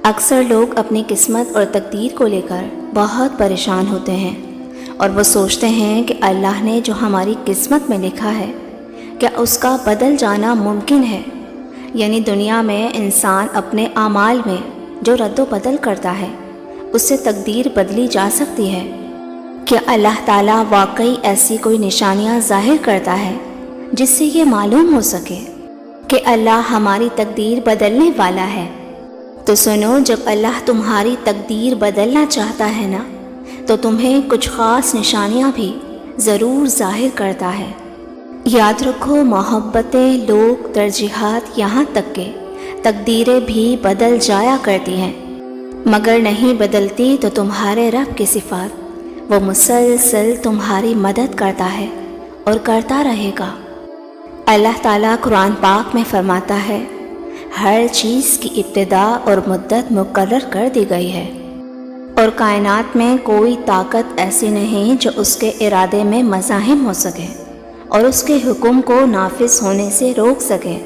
اکثر لوگ اپنی قسمت اور تقدیر کو لے کر بہت پریشان ہوتے ہیں اور وہ سوچتے ہیں کہ اللہ نے جو ہماری قسمت میں لکھا ہے کیا اس کا بدل جانا ممکن ہے؟ یعنی دنیا میں انسان اپنے اعمال میں جو رد و بدل کرتا ہے اس سے تقدیر بدلی جا سکتی ہے؟ کیا اللہ تعالیٰ واقعی ایسی کوئی نشانیاں ظاہر کرتا ہے جس سے یہ معلوم ہو سکے کہ اللہ ہماری تقدیر بدلنے والا ہے؟ تو سنو، جب اللہ تمہاری تقدیر بدلنا چاہتا ہے نا تو تمہیں کچھ خاص نشانیاں بھی ضرور ظاہر کرتا ہے۔ یاد رکھو، محبتیں، لوگ، ترجیحات، یہاں تک کہ تقدیریں بھی بدل جایا کرتی ہیں، مگر نہیں بدلتی تو تمہارے رب کی صفات، وہ مسلسل تمہاری مدد کرتا ہے اور کرتا رہے گا۔ اللہ تعالیٰ قرآن پاک میں فرماتا ہے، ہر چیز کی ابتدا اور مدت مقرر کر دی گئی ہے، اور کائنات میں کوئی طاقت ایسی نہیں جو اس کے ارادے میں مزاحم ہو سکے اور اس کے حکم کو نافذ ہونے سے روک سکے۔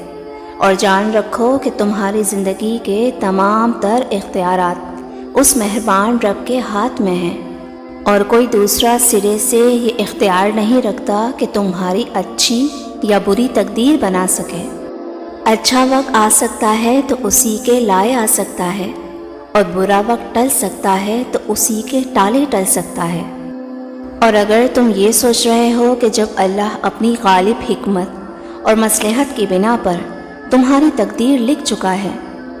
اور جان رکھو کہ تمہاری زندگی کے تمام تر اختیارات اس مہربان رب کے ہاتھ میں ہیں، اور کوئی دوسرا سرے سے یہ اختیار نہیں رکھتا کہ تمہاری اچھی یا بری تقدیر بنا سکے۔ اچھا وقت آ سکتا ہے تو اسی کے لائے آ سکتا ہے، اور برا وقت ٹل سکتا ہے تو اسی کے ٹالے ٹل سکتا ہے۔ اور اگر تم یہ سوچ رہے ہو کہ جب اللہ اپنی غالب حکمت اور مصلحت کی بنا پر تمہاری تقدیر لکھ چکا ہے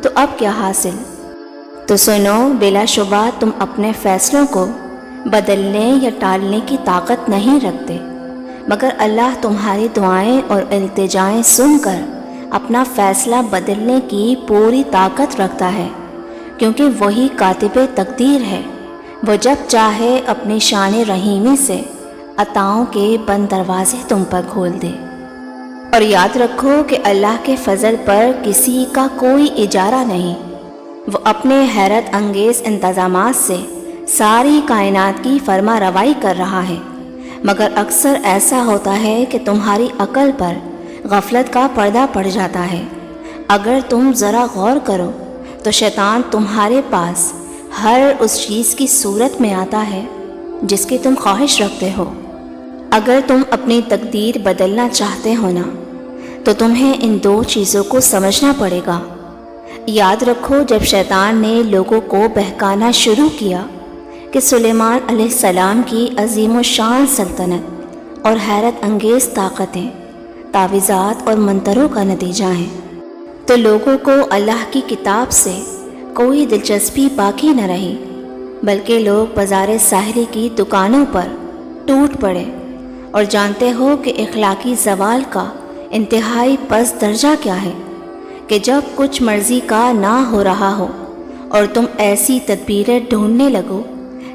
تو اب کیا حاصل؟ تو سنو، بلا شبہ تم اپنے فیصلوں کو بدلنے یا ٹالنے کی طاقت نہیں رکھتے، مگر اللہ تمہاری دعائیں اور التجائیں سن کر اپنا فیصلہ بدلنے کی پوری طاقت رکھتا ہے، کیونکہ وہی کاتب تقدیر ہے۔ وہ جب چاہے اپنی شان رحیمی سے عطاؤں کے بند دروازے تم پر کھول دے۔ اور یاد رکھو کہ اللہ کے فضل پر کسی کا کوئی اجارہ نہیں، وہ اپنے حیرت انگیز انتظامات سے ساری کائنات کی فرما روائی کر رہا ہے، مگر اکثر ایسا ہوتا ہے کہ تمہاری عقل پر غفلت کا پردہ پڑ جاتا ہے۔ اگر تم ذرا غور کرو تو شیطان تمہارے پاس ہر اس چیز کی صورت میں آتا ہے جس کی تم خواہش رکھتے ہو۔ اگر تم اپنی تقدیر بدلنا چاہتے ہو نا تو تمہیں ان دو چیزوں کو سمجھنا پڑے گا۔ یاد رکھو، جب شیطان نے لوگوں کو بہکانا شروع کیا کہ سلیمان علیہ السلام کی عظیم و شان سلطنت اور حیرت انگیز طاقتیں تعویذات اور منتروں کا نتیجہ ہیں، تو لوگوں کو اللہ کی کتاب سے کوئی دلچسپی باقی نہ رہی، بلکہ لوگ بازار ساحلی کی دکانوں پر ٹوٹ پڑے۔ اور جانتے ہو کہ اخلاقی زوال کا انتہائی پست درجہ کیا ہے کہ جب کچھ مرضی کا نہ ہو رہا ہو اور تم ایسی تدبیریں ڈھونڈنے لگو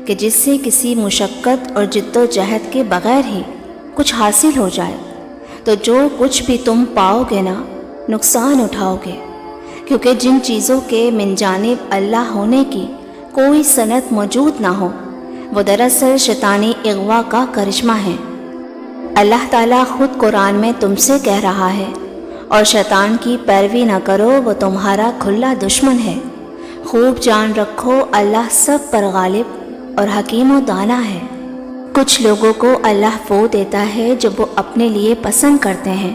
کہ جس سے کسی مشقت اور جد و جہد کے بغیر ہی کچھ حاصل ہو جائے، تو جو کچھ بھی تم پاؤ گے نا نقصان اٹھاؤ گے، کیونکہ جن چیزوں کے من جانب اللہ ہونے کی کوئی سند موجود نہ ہو وہ دراصل شیطانی اغوا کا کرشمہ ہے۔ اللہ تعالیٰ خود قرآن میں تم سے کہہ رہا ہے، اور شیطان کی پیروی نہ کرو، وہ تمہارا کھلا دشمن ہے۔ خوب جان رکھو، اللہ سب پر غالب اور حکیم و دانا ہے۔ کچھ لوگوں کو اللہ وہ دیتا ہے جو وہ اپنے لیے پسند کرتے ہیں،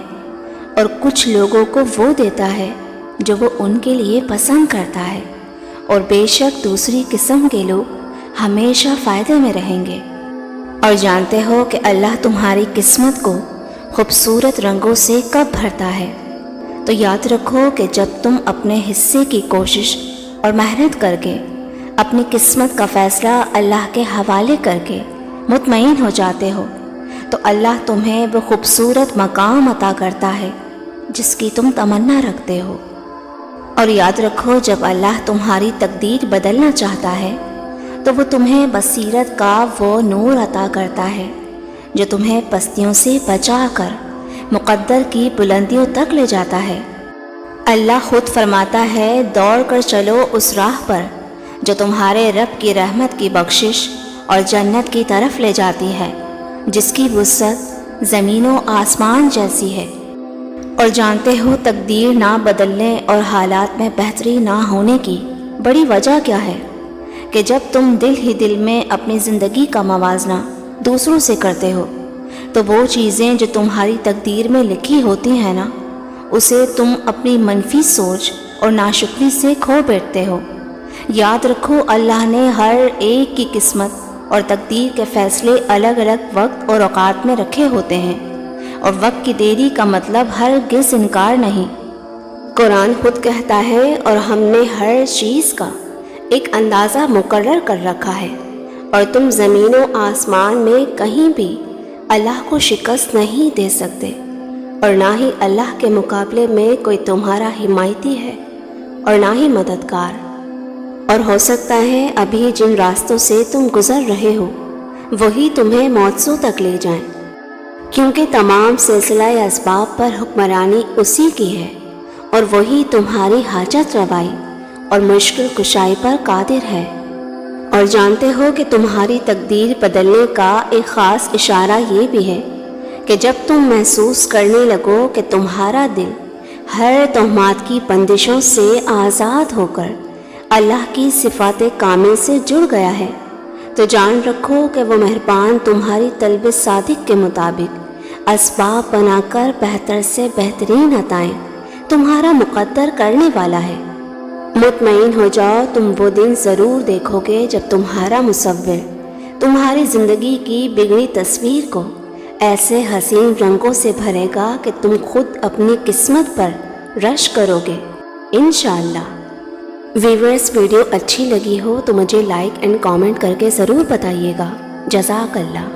اور کچھ لوگوں کو وہ دیتا ہے جو وہ ان کے لیے پسند کرتا ہے، اور بے شک دوسری قسم کے لوگ ہمیشہ فائدے میں رہیں گے۔ اور جانتے ہو کہ اللہ تمہاری قسمت کو خوبصورت رنگوں سے کب بھرتا ہے؟ تو یاد رکھو کہ جب تم اپنے حصے کی کوشش اور محنت کر کے اپنی قسمت کا فیصلہ اللہ کے حوالے کر کے مطمئن ہو جاتے ہو تو اللہ تمہیں وہ خوبصورت مقام عطا کرتا ہے جس کی تم تمنا رکھتے ہو۔ اور یاد رکھو، جب اللہ تمہاری تقدیر بدلنا چاہتا ہے تو وہ تمہیں بصیرت کا وہ نور عطا کرتا ہے جو تمہیں پستیوں سے بچا کر مقدر کی بلندیوں تک لے جاتا ہے۔ اللہ خود فرماتا ہے، دوڑ کر چلو اس راہ پر جو تمہارے رب کی رحمت کی بخشش اور جنت کی طرف لے جاتی ہے، جس کی وسعت زمین و آسمان جیسی ہے۔ اور جانتے ہو تقدیر نہ بدلنے اور حالات میں بہتری نہ ہونے کی بڑی وجہ کیا ہے کہ جب تم دل ہی دل میں اپنی زندگی کا موازنہ دوسروں سے کرتے ہو تو وہ چیزیں جو تمہاری تقدیر میں لکھی ہوتی ہیں نا، اسے تم اپنی منفی سوچ اور ناشکری سے کھو بیٹھتے ہو۔ یاد رکھو، اللہ نے ہر ایک کی قسمت اور تقدیر کے فیصلے الگ الگ وقت اور اوقات میں رکھے ہوتے ہیں، اور وقت کی دیری کا مطلب ہرگز انکار نہیں۔ قرآن خود کہتا ہے، اور ہم نے ہر چیز کا ایک اندازہ مقرر کر رکھا ہے، اور تم زمین و آسمان میں کہیں بھی اللہ کو شکست نہیں دے سکتے، اور نہ ہی اللہ کے مقابلے میں کوئی تمہارا حمایتی ہے اور نہ ہی مددگار۔ اور ہو سکتا ہے ابھی جن راستوں سے تم گزر رہے ہو وہی تمہیں موت تک لے جائیں، کیونکہ تمام سلسلہ اسباب پر حکمرانی اسی کی ہے، اور وہی تمہاری حاجت روائی اور مشکل کشائی پر قادر ہے۔ اور جانتے ہو کہ تمہاری تقدیر بدلنے کا ایک خاص اشارہ یہ بھی ہے کہ جب تم محسوس کرنے لگو کہ تمہارا دل ہر تہمات کی بندشوں سے آزاد ہو کر اللہ کی صفات کامل سے جڑ گیا ہے، تو جان رکھو کہ وہ مہربان تمہاری طلب صادق کے مطابق اسباب بنا کر بہتر سے بہترین عطائیں تمہارا مقدر کرنے والا ہے۔ مطمئن ہو جاؤ، تم وہ دن ضرور دیکھو گے جب تمہارا مصور تمہاری زندگی کی بگڑی تصویر کو ایسے حسین رنگوں سے بھرے گا کہ تم خود اپنی قسمت پر رشک کرو گے انشاءاللہ۔ ویورز، ویڈیو اچھی لگی ہو تو مجھے لائک اینڈ کامنٹ کر کے ضرور بتائیے گا۔ جزاک اللہ۔